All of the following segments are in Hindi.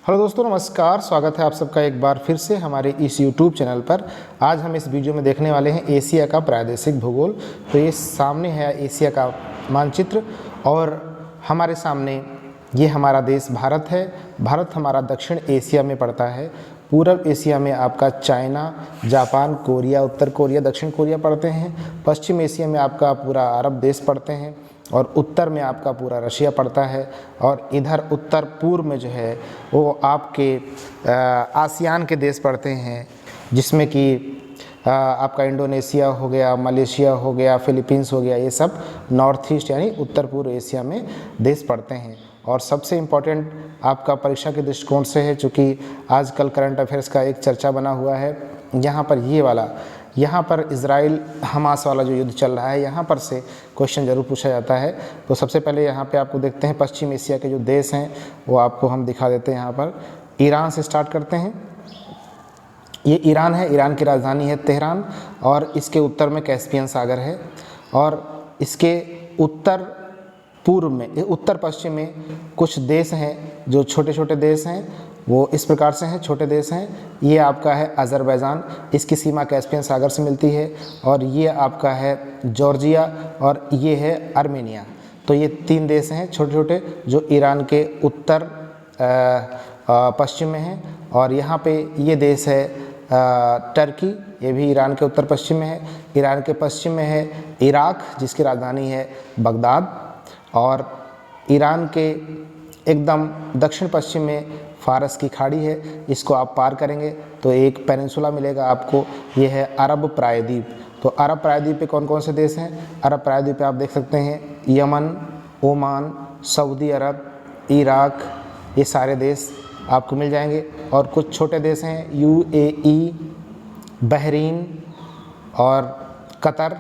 हेलो दोस्तों, नमस्कार। स्वागत है आप सबका एक बार फिर से हमारे इस YouTube चैनल पर। आज हम इस वीडियो में देखने वाले हैं एशिया का प्रादेशिक भूगोल। तो ये सामने है एशिया का मानचित्र और हमारे सामने ये हमारा देश भारत है। भारत हमारा दक्षिण एशिया में पड़ता है। पूर्व एशिया में आपका चाइना, जापान, कोरिया, उत्तर कोरिया, दक्षिण कोरिया पड़ते हैं। पश्चिम एशिया में आपका पूरा अरब देश पड़ते हैं और उत्तर में आपका पूरा रशिया पड़ता है। और इधर उत्तर पूर्व में जो है वो आपके आसियान के देश पड़ते हैं, जिसमें कि आपका इंडोनेशिया हो गया, मलेशिया हो गया, फिलीपींस हो गया। ये सब नॉर्थ ईस्ट यानी उत्तर पूर्व एशिया में देश पड़ते हैं। और सबसे इम्पॉर्टेंट आपका परीक्षा के दृष्टिकोण से है, चूँकि आजकल करंट अफेयर्स का एक चर्चा बना हुआ है। यहाँ पर ये वाला, यहाँ पर इजराइल हमास वाला जो युद्ध चल रहा है, यहाँ पर से क्वेश्चन ज़रूर पूछा जाता है। तो सबसे पहले यहाँ पे आपको देखते हैं पश्चिम एशिया के जो देश हैं वो आपको हम दिखा देते हैं। यहाँ पर ईरान से स्टार्ट करते हैं। ये ईरान है, ईरान की राजधानी है तेहरान और इसके उत्तर में कैस्पियन सागर है। और इसके उत्तर पूर्व में, उत्तर पश्चिम में कुछ देश हैं जो छोटे छोटे देश हैं, वो इस प्रकार से हैं, छोटे देश हैं। ये आपका है अज़रबैजान, इसकी सीमा कैस्पियन सागर से मिलती है। और ये आपका है जॉर्जिया और ये है आर्मेनिया। तो ये तीन देश हैं छोटे छोटे जो ईरान के उत्तर पश्चिम में हैं। और यहाँ पे ये देश है टर्की, ये भी ईरान के उत्तर पश्चिम में है। ईरान के पश्चिम में है इराक, जिसकी राजधानी है बगदाद। और ईरान के एकदम दक्षिण पश्चिम में फारस की खाड़ी है, इसको आप पार करेंगे तो एक पेनिनसुला मिलेगा आपको, ये है अरब प्रायद्वीप। तो अरब प्रायद्वीप पे कौन कौन से देश हैं? अरब प्रायद्वीप पे आप देख सकते हैं यमन, ओमान, सऊदी अरब, इराक, ये सारे देश आपको मिल जाएंगे। और कुछ छोटे देश हैं UAE, बहरीन और कतर।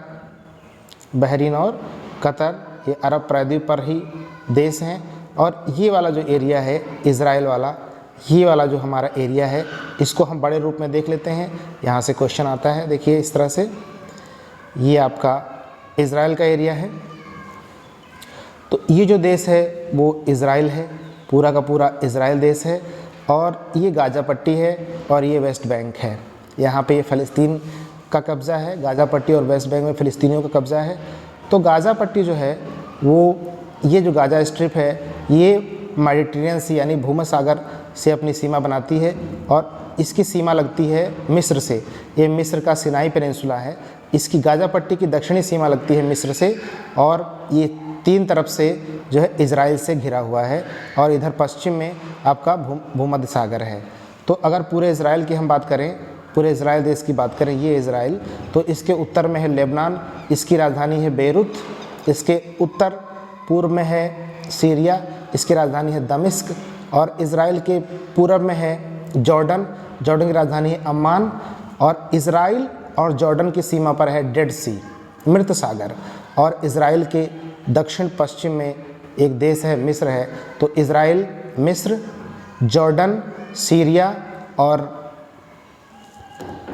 बहरीन और कतर ये अरब प्रायद्वीप पर ही देश हैं। और ये वाला जो एरिया है इज़राइल वाला, ये वाला जो हमारा एरिया है, इसको हम बड़े रूप में देख लेते हैं। यहाँ से क्वेश्चन आता है, देखिए इस तरह से, ये आपका इज़राइल का एरिया है। तो ये जो देश है वो इज़राइल है, पूरा का पूरा इज़राइल देश है। और ये गाज़ा पट्टी है और ये वेस्ट बैंक है। यहाँ पे ये फ़लस्तीन का कब्ज़ा है, गाज़ा पट्टी और वेस्ट बैंक में फ़िलिस्तीनियों का कब्ज़ा है। तो गाज़ा पट्टी जो है वो, ये जो गाज़ा स्ट्रिप है ये मेडिटेरियन सी यानी भूमध्य सागर से अपनी सीमा बनाती है। और इसकी सीमा लगती है मिस्र से, ये मिस्र का सिनाई पेनिनसुला है। इसकी गाज़ा पट्टी की दक्षिणी सीमा लगती है मिस्र से। और ये तीन तरफ से जो है इज़राइल से घिरा हुआ है। और इधर पश्चिम में आपका भूमध्य सागर है। तो अगर पूरे इज़राइल की हम बात करें, पूरे इज़राइल देश की बात करें, ये इज़राइल, तो इसके उत्तर में है लेबनान, इसकी राजधानी है बेरूत। इसके उत्तर पूर्व में है सीरिया, इसकी राजधानी है दमिश्क। और इज़राइल के पूर्व में है जॉर्डन, जॉर्डन की राजधानी है अम्मान। और इज़राइल और जॉर्डन की सीमा पर है डेड सी, मृत सागर। और इज़राइल के दक्षिण पश्चिम में एक देश है मिस्र है। तो इज़राइल, मिस्र, जॉर्डन, सीरिया और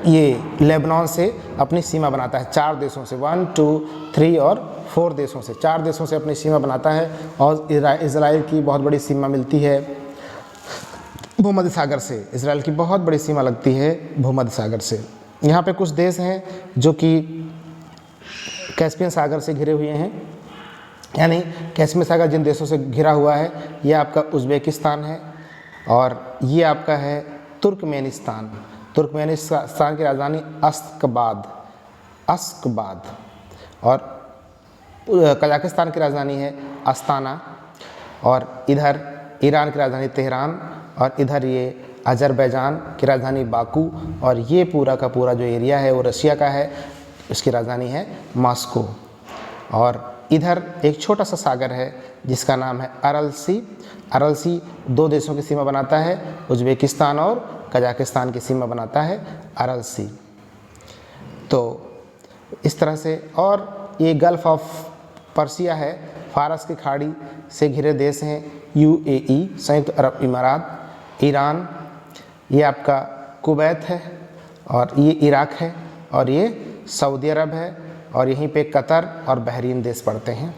ये लेबनान से अपनी सीमा बनाता है। चार देशों से, 1, 2, 3 और 4 देशों से, 4 देशों से अपनी सीमा बनाता है। और इज़राइल की बहुत बड़ी सीमा मिलती है भूमध्य सागर से। इज़राइल की बहुत बड़ी सीमा लगती है भूमध्य सागर से। यहाँ पे कुछ देश हैं जो कि कैस्पियन सागर से घिरे हुए हैं, यानी कैस्पियन सागर जिन देशों से घिरा हुआ है, ये आपका उज़्बेकिस्तान है और ये आपका है तुर्कमेनिस्तान। तुर्कमेनिस्तान की राजधानी अश्कबाद। और कजाकिस्तान की राजधानी है अस्ताना। और इधर ईरान की राजधानी तेहरान। और इधर ये अज़रबैजान की राजधानी बाकू। और ये पूरा का पूरा जो एरिया है वो रशिया का है, उसकी राजधानी है मॉस्को। और इधर एक छोटा सा सागर है जिसका नाम है अरल सी। अरल सी 2 देशों की सीमा बनाता है, उज़्बेकिस्तान और कजाकिस्तान की सीमा बनाता है अरल सी। तो इस तरह से, और ये गल्फ़ ऑफ पर्सिया है, फारस की खाड़ी से घिरे देश हैं UAE, संयुक्त अरब इमारात, ईरान, ये आपका कुवैत है और ये इराक है और ये सऊदी अरब है। और यहीं पे कतर और बहरीन देश पड़ते हैं।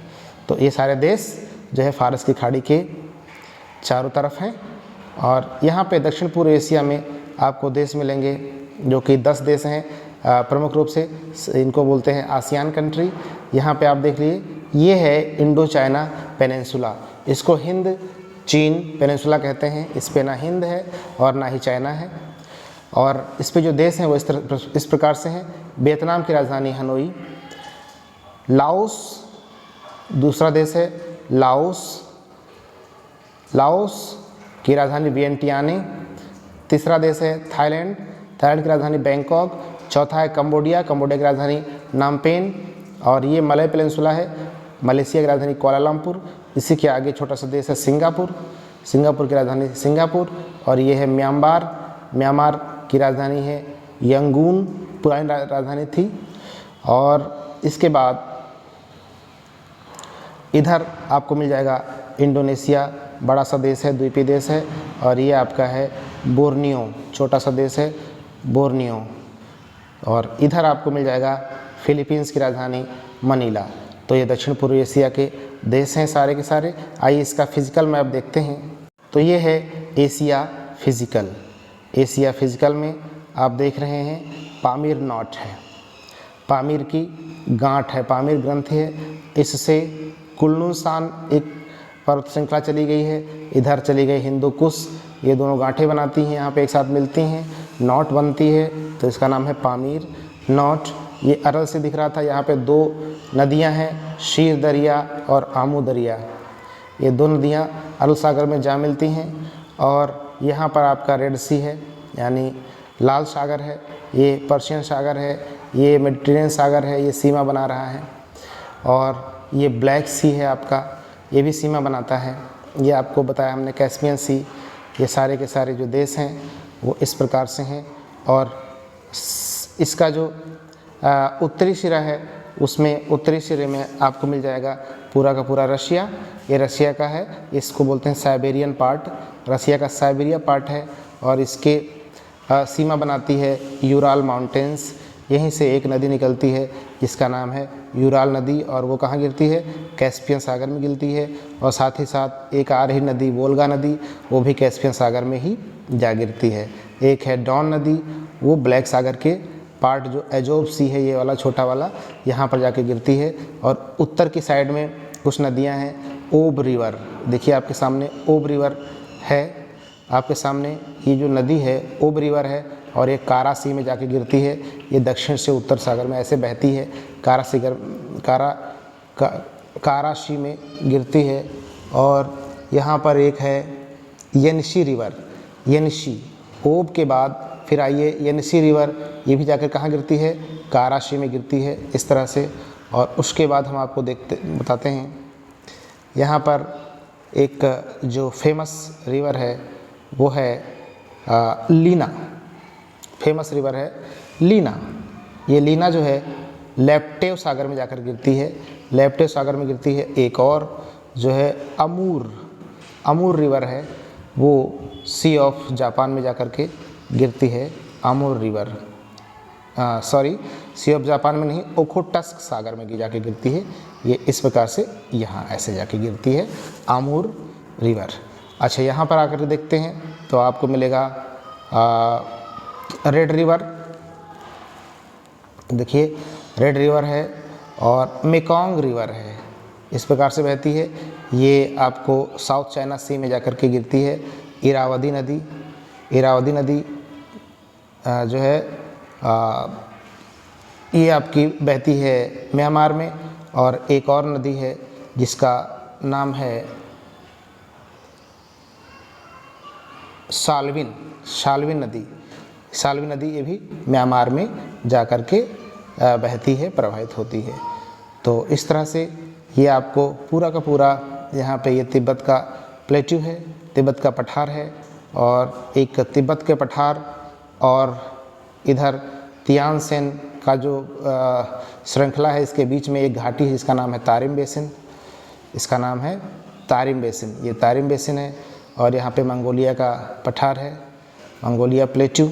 तो ये सारे देश जो है फारस की खाड़ी के चारों तरफ हैं। और यहाँ पे दक्षिण पूर्व एशिया में आपको देश मिलेंगे जो कि 10 देश हैं प्रमुख रूप से, इनको बोलते हैं आसियान कंट्री। यहाँ पे आप देख लीजिए, ये है इंडो चाइना पेनिनसुला, इसको हिंद चीन पेनिनसुला कहते हैं। इस पे ना हिंद है और ना ही चाइना है। और इस पे जो देश हैं वो इस प्रकार से हैं। वियतनाम की राजधानी हनोई, लाओस दूसरा देश है, लाओस की राजधानी वियंटियाने। तीसरा देश है थाईलैंड की राजधानी बैंकॉक। चौथा है कंबोडिया की राजधानी नामपेन। और ये मलय पेनिनसुला है, मलेशिया की राजधानी कुआलालंपुर। इसी के आगे छोटा सा देश है सिंगापुर की राजधानी सिंगापुर। और ये है म्यांमार की राजधानी है यंगून, पुरानी राजधानी थी। और इसके बाद इधर आपको मिल जाएगा इंडोनेशिया, बड़ा सा देश है, द्वीपीय देश है। और ये आपका है बोर्नियो, छोटा सा देश है बोर्नियो। और इधर आपको मिल जाएगा फिलीपींस की राजधानी मनीला। तो ये दक्षिण पूर्व एशिया के देश हैं सारे के सारे। आइए इसका फिजिकल मैप देखते हैं। तो ये है एशिया फिजिकल में आप देख रहे हैं पामीर नॉट है, पामीर की गांठ है, पामीर ग्रंथि है। इससे कुल्लुनसान एक पर्वत श्रृंखला चली गई है, इधर चली गई हिंदू कुश, ये दोनों गांठें बनाती हैं, यहाँ पे एक साथ मिलती हैं, नॉट बनती है, तो इसका नाम है पामीर नॉट। ये अरल से दिख रहा था, यहाँ पे 2 नदियाँ हैं, शीर दरिया और आमू दरिया। ये 2 नदियाँ अरल सागर में जा मिलती हैं। और यहाँ पर आपका रेड सी है, यानी लाल सागर है, ये पर्शियन सागर है, ये मेडिटेरियन सागर है, ये सीमा बना रहा है। और ये ब्लैक सी है आपका, ये भी सीमा बनाता है। ये आपको बताया हमने कैस्पियन सी। ये सारे के सारे जो देश हैं वो इस प्रकार से हैं। और इसका जो उत्तरी सिरा है, उसमें उत्तरी सिरे में आपको मिल जाएगा पूरा का पूरा रशिया। ये रशिया का है, इसको बोलते हैं साइबेरियन पार्ट, रशिया का साइबेरिया पार्ट है। और इसके सीमा बनाती है यूराल माउंटेन्स। यहीं से एक नदी निकलती है जिसका नाम है यूराल नदी, और वो कहाँ गिरती है, कैस्पियन सागर में गिरती है। और साथ ही साथ एक आ रही नदी वोल्गा नदी, वो भी कैस्पियन सागर में ही जा गिरती है। एक है डॉन नदी, वो ब्लैक सागर के पार्ट जो एजोब सी है, ये वाला छोटा वाला, यहाँ पर जाके गिरती है। और उत्तर की साइड में कुछ नदियाँ हैं, ओब रिवर, देखिए आपके सामने ओब रिवर है, आपके सामने ये जो नदी है ओब रिवर है। और ये कारा सी में जाके गिरती है, ये दक्षिण से उत्तर सागर में ऐसे बहती है, कारा सी में गिरती है। और यहाँ पर एक है येनशी रिवर, येनशी, ओब के बाद फिर आइए येनशी रिवर, ये भी जाकर कहाँ गिरती है, काराशी में गिरती है, इस तरह से। और उसके बाद हम आपको बताते हैं, यहाँ पर एक जो फेमस रिवर है वो है लीना, फेमस रिवर है लीना। ये लीना जो है लेप्टेव सागर में जाकर गिरती है, लेप्टेव सागर में गिरती है। एक और जो है अमूर रिवर है, वो सी ऑफ जापान में जाकर के गिरती है, अमूर रिवर, सी ऑफ जापान में नहीं, ओखोटस्क सागर में जाके गिरती है। ये इस प्रकार से यहाँ ऐसे जाके गिरती है अमूर रिवर। अच्छा, यहाँ पर आकर देखते हैं तो आपको मिलेगा रेड रिवर, देखिए रेड रिवर है। और मेकोंग रिवर है, इस प्रकार से बहती है। ये आपको साउथ चाइना सी में जाकर के गिरती है। इरावदी नदी जो है ये आपकी बहती है म्यांमार में। और एक और नदी है जिसका नाम है शाल्विन नदी, ये भी म्यांमार में जाकर के बहती है, प्रवाहित होती है। तो इस तरह से ये आपको पूरा का पूरा, यहाँ पे ये तिब्बत का प्लेट्यू है, तिब्बत का पठार है। और एक तिब्बत के पठार और इधर तियानसेन का जो श्रृंखला है, इसके बीच में एक घाटी है जिसका नाम है तारिम बेसिन, इसका नाम है तारिम बेसिन, ये तारिम बेसिन है। और यहाँ पे मंगोलिया का पठार है, मंगोलिया प्लेट्यू।